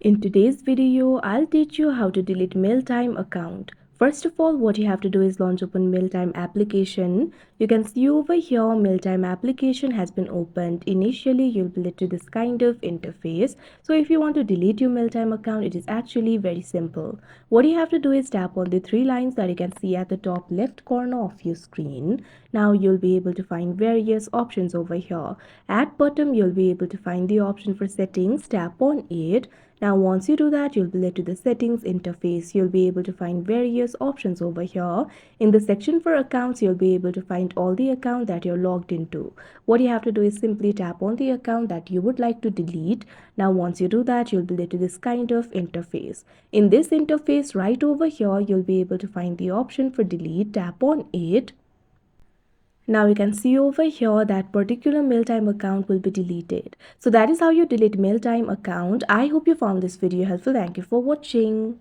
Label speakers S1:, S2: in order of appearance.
S1: In today's video, I'll teach you how to delete MailTime account. First of all, what you have to do is launch open MailTime application. You can see over here MailTime application has been opened. Initially, you'll be led to this kind of interface. So if you want to delete your MailTime account, it is actually very simple. What you have to do is tap on the three lines that you can see at the top left corner of your screen. Now you'll be able to find various options over here. At bottom, you'll be able to find the option for settings. Tap on it. Now once you do that, you'll be led to the settings interface. You'll be able to find various options over here. In the section for accounts, you'll be able to find all the accounts that you're logged into. What you have to do is simply tap on the account that you would like to delete. Now once you do that, you'll be led to this kind of interface. In this interface right over here, you'll be able to find the option for delete. Tap on it. Now you can see over here that particular MailTime account will be deleted. So that is how you delete MailTime account. I hope you found this video helpful. Thank you for watching.